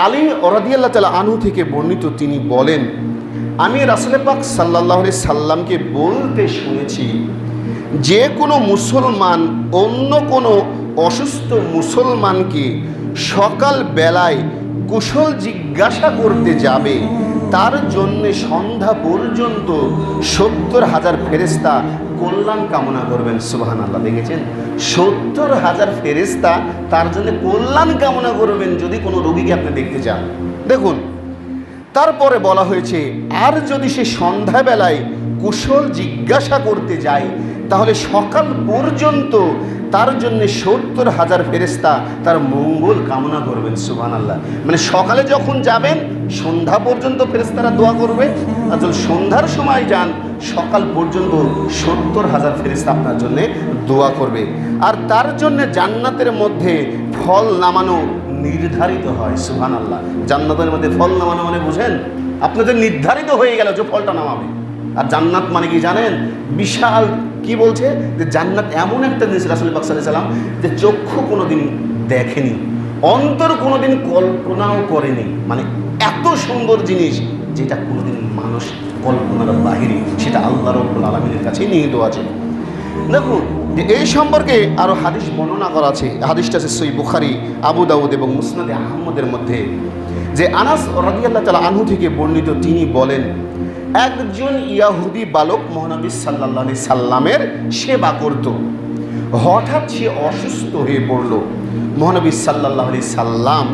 আলী রাদিয়াল্লাহু তাআলা আনহু থেকে বর্ণিত, তিনি বলেন, আমি রাসূল পাক সাল্লাল্লাহু আলাইহি সাল্লামকে বলতে শুনেছি, যে কোনো মুসলমান অন্য কোনো অসুস্থ মুসলমানকে সকাল বেলায় কুশল জিজ্ঞাসা করতে যাবে, তার জন্যে সন্ধ্যা পর্যন্ত 70,000 ফেরেশতা কল্যাণ কামনা করবেন। সুবহানাল্লাহ। দেখেছেন, 70,000 ফেরেশতা তার জন্য কল্যাণ কামনা করবেন যদি কোনো রোগীকে আপনি দেখতে চান। দেখুন, তারপরে বলা হয়েছে, আর যদি সে সন্ধ্যাবেলায় কুশল জিজ্ঞাসা করতে যায়, তাহলে সকাল পর্যন্ত তার জন্য 70,000 ফেরেশতা তার মঙ্গল কামনা করবেন। সুবহানাল্লাহ। মানে সকালে যখন যাবেন সন্ধ্যা পর্যন্ত ফেরেশতারা দোয়া করবে, আর যখন সন্ধ্যার সময় যান সকাল পর্যন্ত 70,000 ফেরেশতা আপনার জন্য দোয়া করবে। আর তার জন্য জান্নাতের মধ্যে ফল নামানো নির্ধারিত হয়। সুবহানাল্লাহ। জান্নাতের মধ্যে ফল নামানো মানে বুঝেন, আপনাদের নির্ধারিত হয়ে গেল যে ফলটা নামাবে। আর জান্নাত মানে কি জানেন? বিশাল, কি বলছে যে জান্নাত এমন একটা জিনিস রাসূল পাক সাল্লাল্লাহু আলাইহি ওয়াসাল্লাম যে চক্ষু কোনোদিন দেখেনি, অন্তর কোনোদিন কল্পনাও করেনি। মানে এত সুন্দর জিনিস যেটা কোনোদিন মানুষ কল্পনার বাহিরে, সেটা আল্লাহ রাব্বুল আলামিনের কাছেই নিহিত আছে। দেখুন যে এই সম্পর্কে আরও হাদিস বর্ণনা করা আছে। হাদিসটা আছে সহিহ বুখারী, আবু দাউদ এবং মুসনাদে আহমদের মধ্যে, যে আনাস রাদিয়াল্লাহু তাআলা আনহু থেকে বর্ণিত, তিনি বলেন, একজন ইয়াহুদি বালক মহানবী সাল্লাল্লাহু আলাইহি সাল্লামের সেবা করত। হঠাৎ সে অসুস্থ হয়ে পড়ল। মহানবী সাল্লাল্লাহু আলাইহি সাল্লাম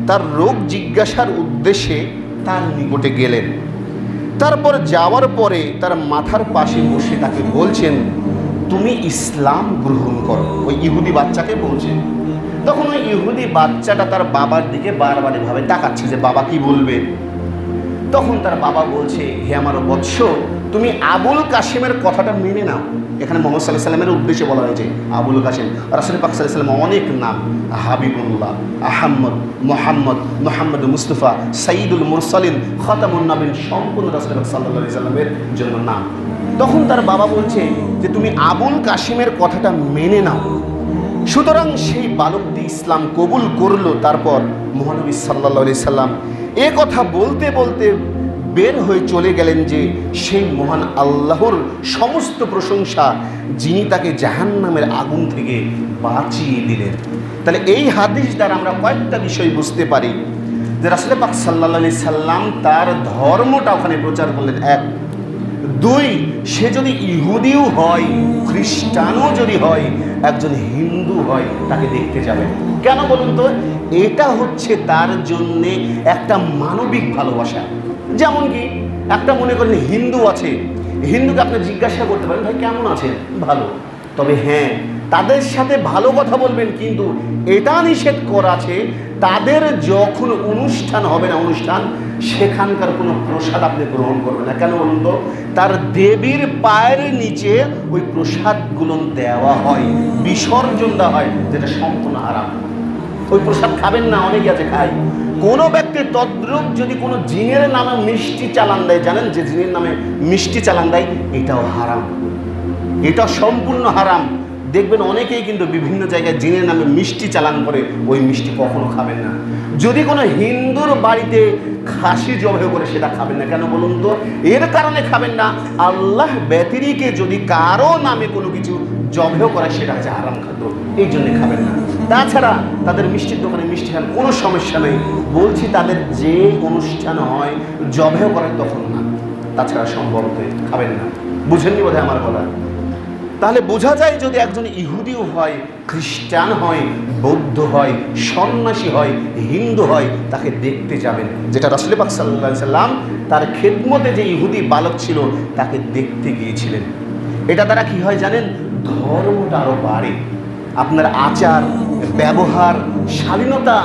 তার রোগ জিজ্ঞাসার উদ্দেশ্যে তার নিকটে গেলেন। তারপর যাওয়ার পরে তার মাথার পাশে বসে তাকে বলছেন, তুমি ইসলাম গ্রহণ করো। ওই ইহুদি বাচ্চাকে বলছেন। তখন ওই ইহুদি বাচ্চাটা তার বাবার দিকে বারবার এভাবে তাকাচ্ছে যে বাবা কি বলবে। তখন তার বাবা বলছে, হে আমার বৎস, তুমি আবুল কাসিমের কথাটা মেনে নাও। এখানে মুহাম্মদ সাল্লাল্লাহু আলাইহি সাল্লামের উদ্দেশ্যে বলা হয়েছে আবুল কাসিম। রাসূল পাক সাল্লাল্লাহু আলাইহি সাল্লাম অনেক নাম, হাবিবুল্লাহ, আহমদ, মোহাম্মদ, মোহাম্মদ মুস্তাফা, সাইয়্যিদুল মুরসালিন, খাতামুন নবীন, সম্পূর্ণ রাসূল পাক সাল্লাল্লাহু আলাইহি সাল্লামের জন্য নাম। তখন তার বাবা বলছে যে তুমি আবুল কাসিমের কথাটা মেনে নাও। সুতরাং সেই বালকটি ইসলাম কবুল করলো। তারপর মহানবী সাল্লাল্লাহু আলাইহি সাল্লাম এ কথা বলতে বলতে বের হয়ে চলে গেলেন যে সেই মহান আল্লাহর সমস্ত প্রশংসা, যিনি তাকে জাহান্নামের আগুন থেকে বাঁচিয়ে দিলেন। তাহলে এই হাদিস দ্বারা আমরা কয়েকটা বিষয় বুঝতে পারি যে রাসূল পাক সাল্লাল্লাহু আলাইহি সাল্লাম তার ধর্মটা ওখানে প্রচার করলেন। এক, দুই, সে যদি ইহুদিও হয়, খ্রিস্টানও যদি হয়, একজন হিন্দু হয়, তাকে দেখতে যাবেন। কেন বলুন তো? এটা হচ্ছে তার জন্যে একটা মানবিক ভালোবাসা। যেমন কি, একটা মনে করেন হিন্দু আছে, হিন্দুকে আপনি জিজ্ঞাসা করতে পারেন, ভাই কেমন আছেন? ভালো। তবে হ্যাঁ, তাদের সাথে ভালো কথা বলবেন, কিন্তু এটা নিষেধ করা আছে তাদের যখন অনুষ্ঠান হবে না, অনুষ্ঠান, সেখানকার কোনো প্রসাদ আপনি গ্রহণ করবেন না। কেন বলুন তো? তার দেবীর পায়ের নিচে ওই প্রসাদগুলো দেওয়া হয়, বিসর্জন দেওয়া হয়, যেটা সম্পূর্ণ হারাম। ওই প্রসাদ খাবেন না। অনেকে আছে খায়। কোনো ব্যক্তি তদ্রূপ যদি কোনো জিনের নামে মিষ্টি চালান দেয়, জানেন যে জিনের নামে মিষ্টি চালান দেয়, এটাও হারাম, এটা সম্পূর্ণ হারাম। দেখবেন অনেকেই কিন্তু বিভিন্ন জায়গায় জিনের নামে মিষ্টি চালান করে, ওই মিষ্টি কখনো খাবেন না। যদি কোনো হিন্দুর বাড়িতে খাসি জবাই করে, সেটা খাবেন না। কেন বলুন তো? এর কারণে খাবেন না, আল্লাহ ব্যতিরেকে যদি কারো নামে কোনো কিছু জবাই করে, সেটা হচ্ছে হারাম খাদ্য, এই জন্যে খাবেন না। তাছাড়া তাদের মিষ্টির দোকানে মিষ্টি খান, কোনো সমস্যা নেই। বলছি তাদের যে অনুষ্ঠান হয় জবাই করে তখন না, তাছাড়া সম্ভবত খাবেন না। বুঝেননি বোধহয় আমার কথা? তাহলে বোঝা যায় যদি একজন ইহুদিও হয়, খ্রিস্টান হয়, বৌদ্ধ হয়, সন্ন্যাসী হয়, হিন্দু হয়, তাকে দেখতে যাবেন। যেটা রাসূল পাক সাল্লাল্লাহু আলাইহি সাল্লাম তার খেদমতে যে ইহুদি বালক ছিল তাকে দেখতে গিয়েছিলেন। এটা দ্বারা কি হয় জানেন? ধর্মটা আরও বাড়ে। আপনার আচার ব্যবহার, শালীনতা,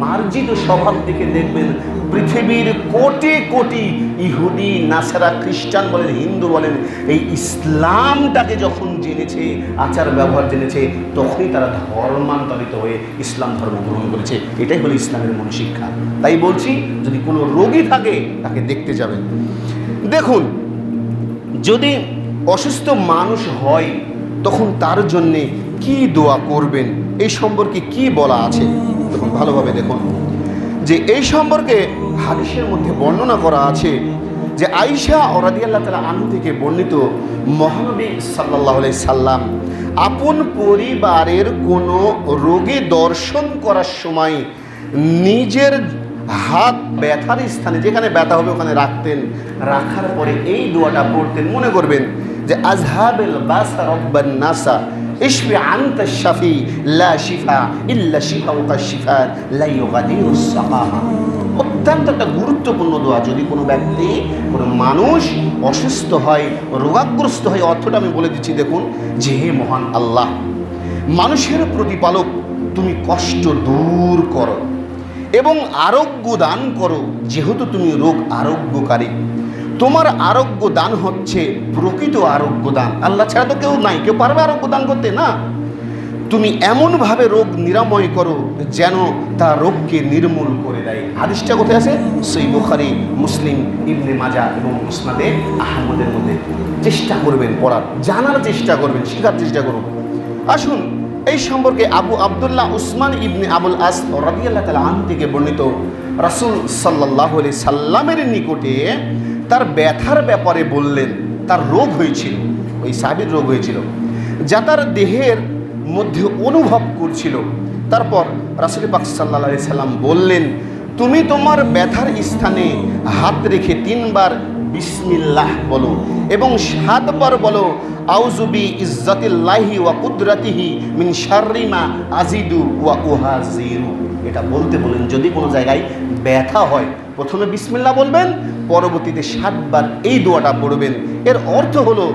মার্জিত স্বভাব থেকে দেখবেন পৃথিবীর কোটি কোটি ইহুদি, নাসারা, খ্রিস্টান বলেন, হিন্দু বলেন, এই ইসলামটাকে যখন জেনেছে, আচার ব্যবহার জেনেছে, তখনই তারা ধর্মান্তরিত হয়ে ইসলাম ধর্ম গ্রহণ করেছে। এটাই হলো ইসলামের মূল শিক্ষা। তাই বলছি, যদি কোনো রোগী থাকে তাকে দেখতে যাবেন। দেখুন, যদি অসুস্থ মানুষ হয় তখন তার জন্যে কি দোয়া করবেন, এই সম্পর্কে কি বলা আছে দেখুন, ভালোভাবে দেখুন। যে এই সম্পর্কে হাদিসের মধ্যে বর্ণনা করা আছে যে আয়েশা রাদিয়াল্লাহু তাআলা আনহা থেকে বর্ণিত, মহানবী সাল্লাল্লাহু আলাইহি সাল্লাম আপন পরিবারের কোনো রোগী দর্শন করার সময় নিজের হাত ব্যথার স্থানে, যেখানে ব্যথা হবে ওখানে রাখতেন, রাখার পরে এই দোয়াটা পড়তেন। মনে করবেন যে আজহাবিল বাসা রব্বান নাসা ইশফি আনতা শাফি লা শিফা ইল্লা শিফাউকা শিফা লা ইউগাদিরু সাকামা। অত্যন্ত একটা গুরুত্বপূর্ণ দোয়া। যদি কোনো ব্যক্তি, কোনো মানুষ অসুস্থ হয়, রোগাগ্রস্ত হয়, অর্থটা আমি বলে দিচ্ছি দেখুন, যে হে মহান আল্লাহ, মানুষের প্রতিপালক, তুমি কষ্ট দূর করো এবং আরোগ্য দান করো, যেহেতু তুমি রোগ আরোগ্যকারী। তোমার আরোগ্য দান হচ্ছে প্রকৃত আরোগ্য দান, আল্লাহ ছাড়া তো কেউ নাই, কেউ পারবে আরোগ্য দান করতে না। তুমি এমনভাবে রোগ নিরাময় করো যেন তা রোগকে নির্মূল করে দেয়। হাদিসটা কোথায় আছে? সহিহ বুখারী, মুসলিম, ইবনে মাজাহ এবং মুসনাদে আহমদের মধ্যে। চেষ্টা করবেন পড়ার, জানার চেষ্টা করবেন, শেখার চেষ্টা করুন। আসুন এই সম্পর্কে আবু আবদুল্লাহ উসমান ইবনে আবুল আস রাদিয়াল্লাহু তাআলা আনহু থেকে বর্ণিত, রাসূল সাল্লাল্লাহু আলাইহি সাল্লামের নিকটে তার ব্যথার ব্যাপারে বললেন। তার রোগ হয়েছিল, ওই সাহাবীর রোগ হয়েছিল, যা তার দেহের মধ্যে অনুভব করছিল। তারপর রাসূল পাক সাল্লাল্লাহু আলাইহি সাল্লাম বললেন, তুমি তোমার ব্যথার স্থানে হাত রেখে 3 বার বিসমিল্লাহ বলো এবং 7 বার বলো আউযু বি ইজ্জাতিল্লাহি ওয়া কুদরাতিহি মিন শাররি মা আজিদু ওয়া উহাজিরু। এটা বলতে বলেন, যদি কোনো জায়গায় ব্যথা হয় প্রথমে বিসমিল্লাহ বলবেন, পরবর্তীতে 7 বার এই দোয়াটা পড়বেন। এর অর্থ হলো,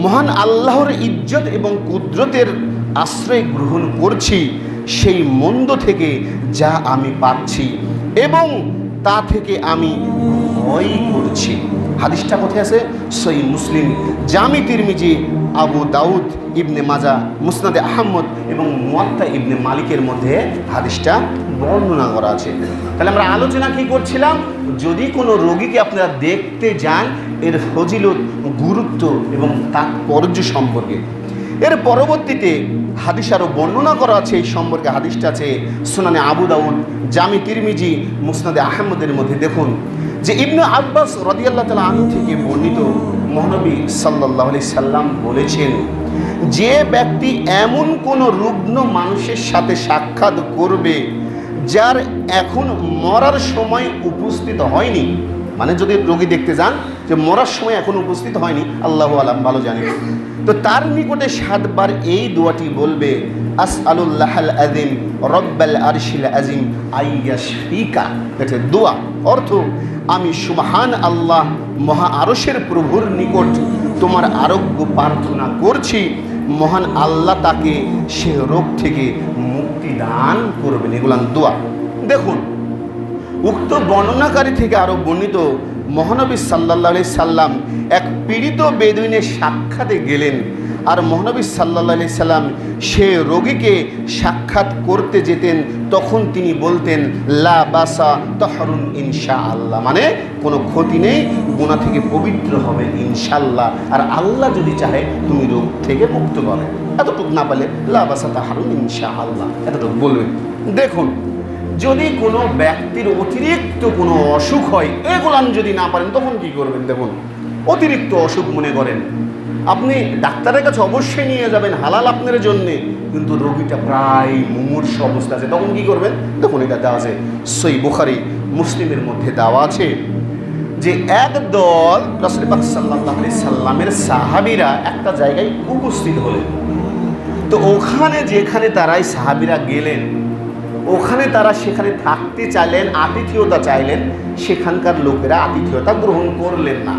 মহান আল্লাহর ইজ্জত এবং কুদরতের আশ্রয় গ্রহণ করছি সেই মন্দ থেকে যা আমি পাচ্ছি এবং তা থেকে আমি ভয় করছি। হাদিসটা কোথায় আছে? সহিহ মুসলিম, জামি তিরমিজি, আবু দাউদ, ইবনে মাজাহ, মুসনাদে আহমদ এবং মুয়াত্তা ইবনে মালিকের মধ্যে হাদিসটা বর্ণনা করা আছে। তাহলে আমরা আলোচনা কি করছিলাম? যদি কোনো রোগীকে আপনারা দেখতে যান, এর ফজিলত, গুরুত্ব এবং তাৎপর্য সম্পর্কে। এর পরবর্তীতে হাদিস আরও বর্ণনা করা আছে এই সম্পর্কে। হাদিসটা আছে সুনানে আবু দাউদ, জামি তিরমিজি, মুসনাদে আহমদের মধ্যে। দেখুন যে ইবনে আব্বাস রাদিয়াল্লাহু তাআলা আনহু থেকে বর্ণিত, মহানবী সাল্লাল্লাহু আলাইহি সাল্লাম বলেছেন, যে ব্যক্তি এমন কোনো রুগ্ন মানুষের সাথে সাক্ষাৎ করবে যার এখন মরার সময় উপস্থিত হয়নি, মানে যদি রোগী দেখতে যান যে মরার সময় এখন উপস্থিত হয়নি, আল্লাহু আলাম ভালো জানে, তো তার নিকটে 7 বার এই দোয়াটি বলবে, আসআলুল্লাহাল আযীম রব্বাল আরশিল আযীম আইয়াশফিকা। এটা দোয়া, অর্থ আমি সুবহান আল্লাহ মহা আরশের প্রভুর নিকট তোমার আরোগ্য প্রার্থনা করছি, মহান আল্লাহ তাকে সে রোগ থেকে মুক্তি দান করবেন। এগুলান দোয়া। দেখুন উক্ত বর্ণনাকারী থেকে আরও বর্ণিত, মহানবী সাল্লাল্লাহু আলাইহি সাল্লাম এক পীড়িত বেদুইনের সাক্ষাতে গেলেন, আর মহানবী সাল্লাল্লাহু আলাইহি সাল্লাম সে রোগীকে সাক্ষাৎ করতে যেতেন, তখন তিনি বলতেন, লা বাসা তাহরুন ইনশাআল্লাহ, মানে কোনো ক্ষতি নেই, গুনাহ থেকে পবিত্র হবে ইনশাআল্লাহ, আর আল্লাহ যদি চাহে তুমি রোগ থেকে মুক্ত পাবে। এতটুকু না পারলে লা বাসা তাহরুন ইনশাআল্লাহ, এতটুকু বলবেন। দেখুন যদি কোনো ব্যক্তির অতিরিক্ত কোনো অসুখ হয়, এগুলান যদি না পারেন তখন কি করবেন? দেখুন অতিরিক্ত অসুখ মনে করেন, আপনি ডাক্তারের কাছে অবশ্যই নিয়ে যাবেন, হালাল আপনার জন্যে, কিন্তু রোগীটা প্রায় মুমূর্ষ অবস্থা আছে, তখন কি করবেন? দেখুন এটা দেওয়া আছে সহিহ বুখারী, মুসলিমের মধ্যে দেওয়া আছে যে এক দল রাসূল পাক সাল্লাল্লাহু আলাইহি সাল্লামের সাহাবীরা একটা জায়গায় উপস্থিত হলেন। তো ওখানে যেখানে তারাই সাহাবীরা গেলেন, ওখানে তারা সেখানে থাকতে চাইলেন, আতিথেয়তা চাইলেন, সেখানকার লোকেরা আতিথেয়তা গ্রহণ করলেন না।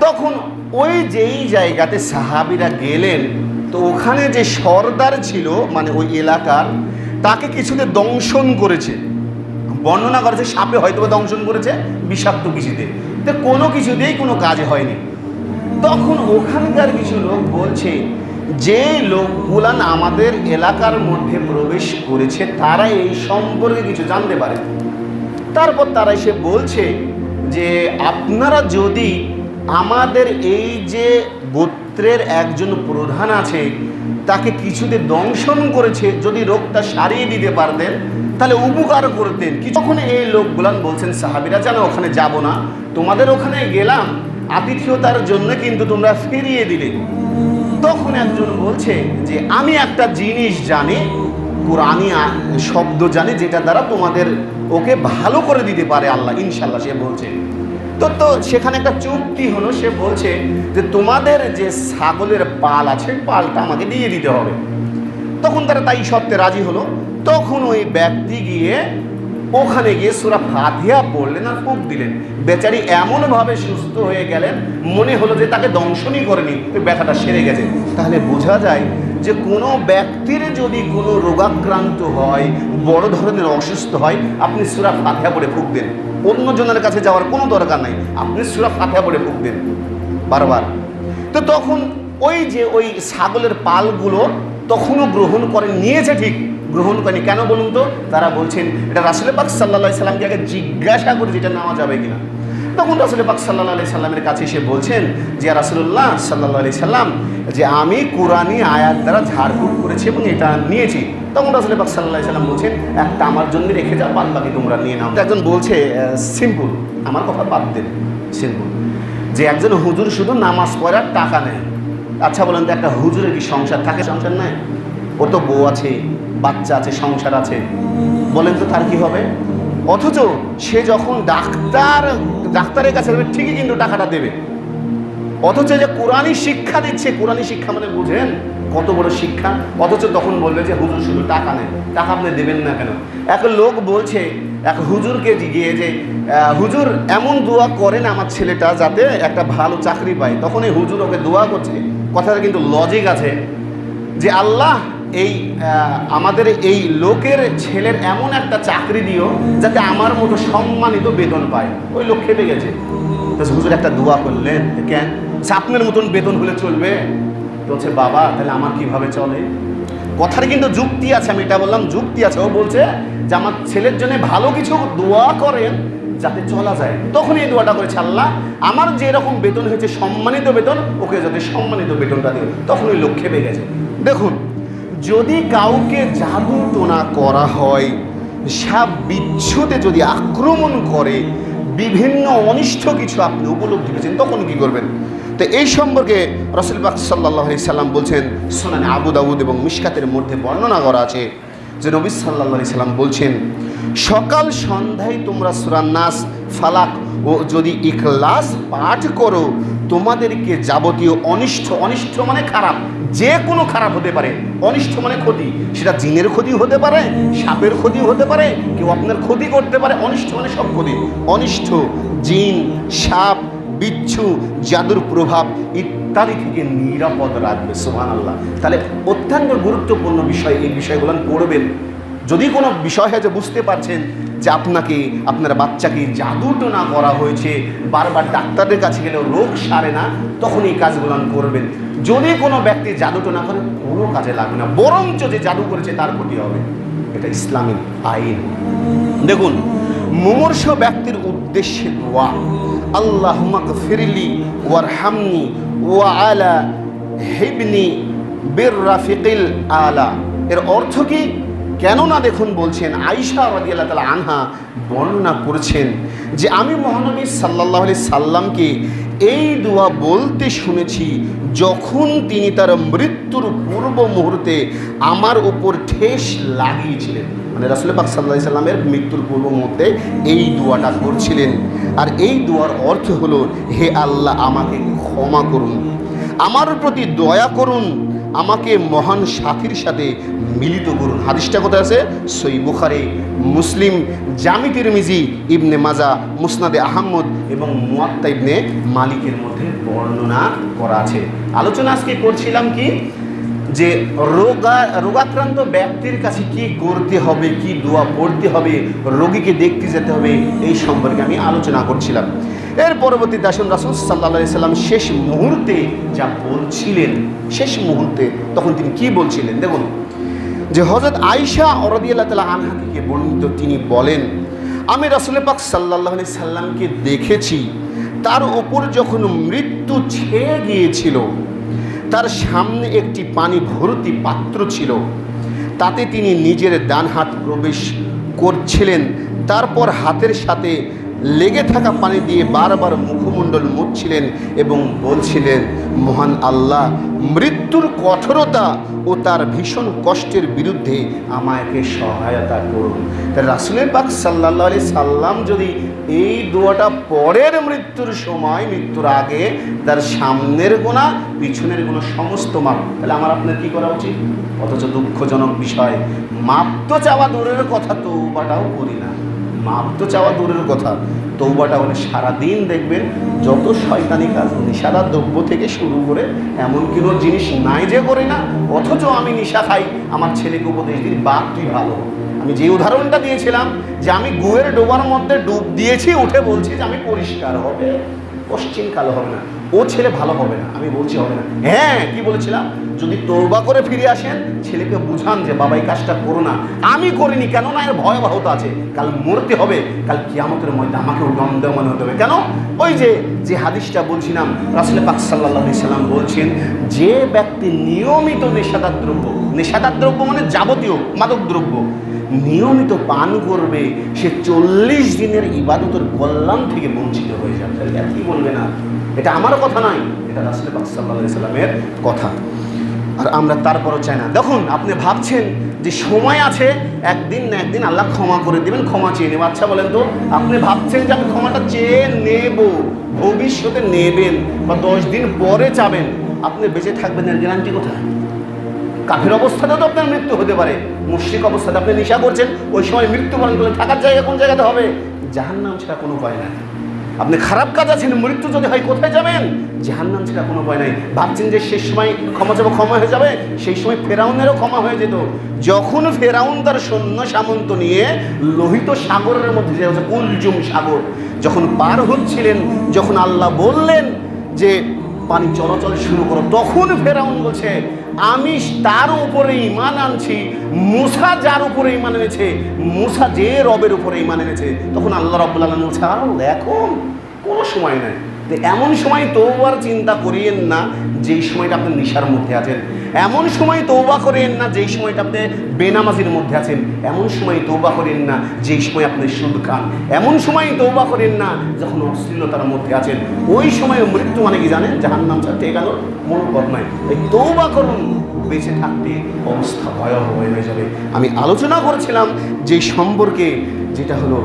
তখন ওই যেই জায়গাতে সাহাবীরা গেলেন, তো ওখানে যে সর্দার ছিল, মানে ওই এলাকার, তাকে কিছুতে দংশন করেছে। বর্ণনা করেছে সাপে হয়তো দংশন করেছে, বিষাক্ত কিছুতে, তো কোনো কিছুতেই কোনো কাজ হয়নি। তখন ওখানকার কিছু লোক বলছে, যে লোকগুলান আমাদের এলাকার মধ্যে প্রবেশ করেছে তারা এই সম্পর্কে কিছু জানতে পারে। তারপর তারা এসে বলছে যে আপনারা যদি আমাদের এই যে গোত্রের একজন প্রধান আছে তাকে কিছুতে দংশন করেছে, যদি রোগটা সারিয়ে দিতে পারতেন তাহলে উপকার করতেন। কি যখন এই লোকগুলান বলছেন সাহাবীরা, জানো ওখানে যাব না, তোমাদের ওখানে গেলাম আতিথেয়তার জন্য, কিন্তু তোমরা ফিরিয়ে দিলে। তখন একজন বলছে যে আমি একটা জিনিস জানি, কোরআনি শব্দ জানি, যেটা দ্বারা তোমাদের ওকে ভালো করে দিতে পারে আল্লাহ ইনশাল্লাহ। সে বলছে তো সেখানে একটা চুক্তি হলো। সে বলছে যে তোমাদের যে ছাগলের পাল আছে, পালটা আমাকে দিয়ে দিতে হবে। তখন তারা তাই সত্ত্বে রাজি হলো। তখন ওই ব্যক্তি গিয়ে ওখানে গিয়ে সূরা ফাতিহা পড়লেন আর ফুঁক দিলেন। বেচারি এমনভাবে সুস্থ হয়ে গেলেন, মনে হলো যে তাকে দংশনই করেনি, ওই ব্যথাটা সেরে গেছে। তাহলে বোঝা যায় যে কোনো ব্যক্তির যদি কোনো রোগাক্রান্ত হয়, বড় ধরনের অসুস্থ হয়, আপনি সূরা ফাতিহা পড়ে ফুঁক দেন, অন্যজনের কাছে যাওয়ার কোনো দরকার নাই, আপনি সূরা ফাতিহা পড়ে ফুঁক দেন বারবার। তো তখন ওই ছাগলের পালগুলো তখনও গ্রহণ করে নিয়েছে, ঠিক গ্রহণ করেনি। কেন বলুন তো? তারা বলছেন এটা রাসূল পাক সাল্লাল্লাহু আলাইহি সাল্লামকে আগে জিজ্ঞাসা করে যেটা নেওয়া যাবে কিনা। তখন রাসূল পাক সাল্লাল্লাহু আলাইহি সাল্লামের কাছে এসে বলছেন যে রাসূলুল্লাহ সাল্লাল্লাহু আলাইহি সাল্লাম, যে আমি কোরআনি আয়াত দ্বারা ঝাড়ফুঁক করেছি এবং এটা নিয়েছি। তখন রাসূল পাক সাল্লাল্লাহু আলাইহি সাল্লাম বলছেন একটা আমার জন্য রেখে যাও, বাদ বাকি তোমরা নিয়ে নাও। একজন বলছে সিম্পল, আমার কথা বাদ দেন, সিম্পল, যে একজন হুজুর শুধু নামাজ পড়ার টাকা নেয়। আচ্ছা বলেন তো, একটা হুজুরের কি সংসার থাকে? সংসার নাই, ওর তো বউ আছে, বাচ্চা আছে, সংসার আছে, বলেন তো তার কি হবে? অথচ সে যখন ডাক্তারের কাছে যাবে ঠিকই কিন্তু টাকাটা দেবে। অথচ যে কোরআনী শিক্ষা দিচ্ছে, কোরআনী শিক্ষা মানে বুঝেন কত বড় শিক্ষা, অথচ তখন বলবে যে হুজুর শুধু টাকা নেয়। টাকা আপনি দেবেন না কেন? এক লোক বলছে এক হুজুরকে গিয়ে যে হুজুর এমন দোয়া করেন আমার ছেলেটা যাতে একটা ভালো চাকরি পায়। তখন এই হুজুর ওকে দোয়া করছে, কথাটা কিন্তু লজিক আছে, যে আল্লাহ আমাদের এই লোকের ছেলের এমন একটা চাকরি দিও যাতে আমার মতো সম্মানিত বেতন পায়। ওই লোক খেপে গেছে। তো হুজুর একটা দোয়া করলেন, কেন? আপনার মতন বেতন হলে চলবে? বলছে বাবা তাহলে আমার কিভাবে চলে? কথার কিন্তু যুক্তি আছে, আমি এটা বললাম যুক্তি আছে। ও বলছে যে আমার ছেলের জন্য ভালো কিছু দোয়া করেন যাতে চলা যায়। তখন এই দোয়াটা করেছে, আল্লাহ আমার যে এরকম বেতন হয়েছে সম্মানিত বেতন, ওকে যাতে সম্মানিত বেতনটা দিও। তখন ওই লোক খেপে গেছে। দেখুন, যদি কাউকে জাদু টোনা করা হয়, সাপ বিচ্ছুতে যদি আক্রমণ করে, বিভিন্ন অনিষ্ট কিছু আপনি উপলব্ধি করেছেন, তখন কি করবেন? তো এই সম্পর্কে রাসূল পাক সাল্লাল্লাহু আলাইহি সাল্লাম বলছেন, সুনানে আবু দাউদ এবং মিশকাতের মধ্যে বর্ণনা করা আছে যে নবী সাল্লাল্লাহু আলাইহি সাল্লাম বলছেন, সকাল সন্ধ্যায় তোমরা সূরা নাস, ফালাক ও যদি ইখলাস পাঠ করো, তোমাদেরকে যাবতীয় অনিষ্ট মানে খারাপ, যে কোনো খারাপ হতে পারে, অনিষ্ট মানে ক্ষতি, সেটা জিনের ক্ষতি হতে পারে, সাপের ক্ষতি হতে পারে, কেউ আপনার ক্ষতি করতে পারে। অনিষ্ট মানে সব ক্ষতি, অনিষ্ট জিন, সাপ, বিচ্ছু, জাদুর প্রভাব ইত্যাদি থেকে নিরাপদ রাখবে। সুবহানাল্লাহ। তাহলে অত্যন্ত গুরুত্বপূর্ণ বিষয়, এই বিষয়গুলো পড়বেন। যদি কোনো বিষয় হয় যে বুঝতে পারছেন যে আপনাকে আপনার বাচ্চাকে জাদু টোনা করা হয়েছে, বারবার ডাক্তারের কাছে গেলেও রোগ সারে না, তখন এই কাজগুলো করবেন। যদি কোনো ব্যক্তি জাদু টোনা করে, কোনো কাজে লাগবে না, বরঞ্চ যে জাদু করেছে তার ক্ষতি হবে। এটা ইসলামিক আইন। দেখুন, মুমূর্ষ ব্যক্তির উদ্দেশ্যে দোয়া, আল্লাহুম্মা গফিরলি ওয়ারহামনি ওয়া আলা হিবনি বিররাফিকিল আলা। এর অর্থ কি? কেননা দেখুন বলছেন, আয়েশা রাদিয়াল্লাহু তাআলা আনহা বর্ণনা করেছেন যে আমি মহানবী সাল্লাল্লাহু আলাইহি সাল্লামকে এই দোয়া বলতে শুনেছি যখন তিনি তার মৃত্যুর পূর্ব মুহূর্তে আমার উপর ঠেস লাগিয়েছিলেন। মানে রাসূল পাক সাল্লাল্লাহু আলাইহি সাল্লামের মৃত্যুর পূর্ব মুহূর্তে এই দোয়াটা করছিলেন। আর এই দোয়ার অর্থ হলো, হে আল্লাহ আমাকে ক্ষমা করুন, আমার প্রতি দয়া করুন, আমাকে মহান সাথীর সাথে মিলিত করুন। হাদিসটা কোথায় আছে? সহিহ বুখারী, মুসলিম, জামি তিরমিজি, ইবনে মাজা, মুসনাদে আহমদ এবং মুয়াত্তা ইবনে মালিকের মধ্যে বর্ণনা করা আছে। আলোচনা আজকে করছিলাম কি, যে রোগাক্রান্ত ব্যক্তির কাছে কি করতে হবে, কি দোয়া পড়তে হবে, রোগীকে দেখতে যেতে হবে, এই সম্পর্কে আমি আলোচনা করছিলাম। এর পরবর্তীতে আসুন রাসূল সাল্লাল্লাহু আলাইহি সাল্লাম শেষ মুহূর্তে যা বলছিলেন, শেষ মুহূর্তে তখন তিনি কি বলছিলেন দেখুন, যে হযরত আয়েশা রাদিয়াল্লাহু তাআলা আনহা থেকে বর্ণিত, তিনি বলেন, আমি রাসূল পাক সাল্লাল্লাহু আলাইহি সাল্লামকে দেখেছি, তার উপর যখন মৃত্যু ছেয়ে গিয়েছিল, তার সামনে একটি পানি ভর্তি পাত্র ছিল, তাতে তিনি নিজের ডান হাত প্রবেশ করছিলেন, তারপর হাতের সাথে লেগে থাকা পানি দিয়ে বারবার মুখমণ্ডল মুছছিলেন এবং বলছিলেন, মহান আল্লাহ, মৃত্যুর কঠোরতা ও তার ভীষণ কষ্টের বিরুদ্ধে আমাকে সহায়তা করুন। রাসূলের পাক সাল্লাল্লাহু আলাইহি সাল্লাম যদি এই দোয়াটা পরের মৃত্যুর সময়, মৃত্যুর আগে তার সামনের গোনা পিছনের গোনা সমস্ত মাপ, তাহলে আমার আপনার কী করা উচিত? অথচ দুঃখজনক বিষয়, মাপ তো চাওয়া দূরের কথা, তওবাটাও করি না। মাপ তো চাওয়া দূরের কথা, তওবাটা হলে সারাদিন দেখবেন যত শয়তানি কাজ, নেশাদার দ্রব্য থেকে শুরু করে এমন কোনো জিনিস নাই যে করি না। অথচ আমি নেশা খাই, আমার ছেলেকে উপদেশ দিই, বাপ তুই ভালো। আমি যে উদাহরণটা দিয়েছিলাম যে আমি গুয়ের ডোবার মধ্যে ডুব দিয়েছি, উঠে বলছি যে আমি পরিষ্কার হবে, পশ্চিম কালো হবে না, ও ছেলে ভালো হবে না, আমি বলছি হবে না। হ্যাঁ, কি বলেছিলাম? যদি তওবা করে ফিরে আসেন, ছেলেকে বুঝান যে বাবা এই কাজটা করো না, আমি করিনি, কেননা এর ভয়াবহতা আছে, কাল মরতে হবে, কাল কিয়ামতের মধ্যে আমাকেও দণ্ডায়মান হতে হবে। কেন? ওই যে হাদিসটা বলছিলাম, রাসূল পাক সাল্লাল্লাহু আলাইহি সাল্লাম বলছেন, যে ব্যক্তি নিয়মিত নেশাদার দ্রব্য মানে যাবতীয় মাদক দ্রব্য নিয়মিত পান করবে, সে 40 দিনের ইবাদতের কল্যাণ থেকে বঞ্চিত হয়ে যাবে। কি বলবে না? এটা আমার কথা নয়, এটা রাসূল পাক সাল্লাল্লাহু আলাইহি সাল্লামের কথা। আর আমরা তারপরও চাই না। দেখুন, আপনি ভাবছেন যে সময় আছে, একদিন না একদিন আল্লাহ ক্ষমা করে দেবেন, ক্ষমা চেয়ে নেব। আচ্ছা বলেন তো, আপনি ভাবছেন যে আমি ক্ষমাটা চেয়ে নেব, ভবিষ্যতে নেবেন বা 10 দিন পরে চাবেন, আপনি বেঁচে থাকবেন এর গ্যারান্টি কোথায়? কাফের অবস্থাতেও তো আপনার মৃত্যু হতে পারে, মুশরিক অবস্থাতে আপনি নেশা করছেন, ওই সময় মৃত্যুবরণ করলে থাকার জায়গা কোন জায়গাতে হবে? জাহান্নাম ছাড়া কোনো উপায় নাই। আপনি খারাপ কাজ আছেন, মৃত্যু যদি হয় কোথায় যাবেন? জাহান্নাম ছাড়া কোনো উপায় নাই। ভাবছেন যে শেষ সময় ক্ষমা চাবো, ক্ষমা হয়ে যাবে? সেই সময় ফেরাউনেরও ক্ষমা হয়ে যেত। যখন ফেরাউন তার সৈন্য সামন্ত নিয়ে লোহিত সাগরের মধ্যে, যে হচ্ছে কুলজুম সাগর, যখন পার হচ্ছিলেন, যখন আল্লাহ বললেন যে পানি চলাচল শুরু করো, তখন ফেরাউন বলছে, আমি তার উপরে ঈমান আনছি, মূসা যার উপরে ঈমান এনেছে, মূসা যে রবের উপরে ঈমান এনেছে। তখন আল্লাহ রাব্বুল আলামিন বলছে, এখন কোনো সময় নাই। তো এমন সময় তওবার চিন্তা করিয়েন না যেই সময়টা আপনি নেশার মধ্যে আছেন, এমন সময় তওবা করেন না যেই সময়টা আপনি বেনামাজির মধ্যে আছেন, এমন সময় তওবা করেন না যেই সময় আপনি সুদ খান, এমন সময় তওবা করেন না যখন অশ্লীলতার মধ্যে আছেন। ওই সময় মৃত্যু মানে কি জানেন? জাহান্নাম ছাড়া ঠেকানোর মূল পথ নয়। তাই তওবা করুন, বেঁচে থাকতে অবস্থা ভয়াবহ হয়ে যাবে। আমি আলোচনা করেছিলাম যে সম্পর্কে, যেটা হলো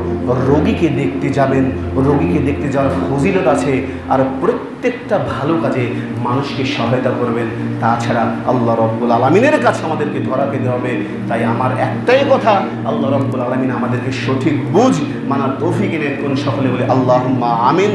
রোগীকে দেখতে যাবেন, রোগীকে দেখতে যাওয়ার ফজিলত আছে, আর প্রত্যেকটা ভালো কাজে মানুষকে সহায়তা করবেন। তাছাড়া আল্লাহ রাব্বুল আলামিনের কাছে আমাদেরকে ধরা পেতে হবে। তাই আমার একটাই কথা, আল্লাহ রাব্বুল আলামিন আমাদেরকে সঠিক বুঝ মানার তৌফিক এনে কোন সকলে বলে আল্লাহুম্মা আমিন।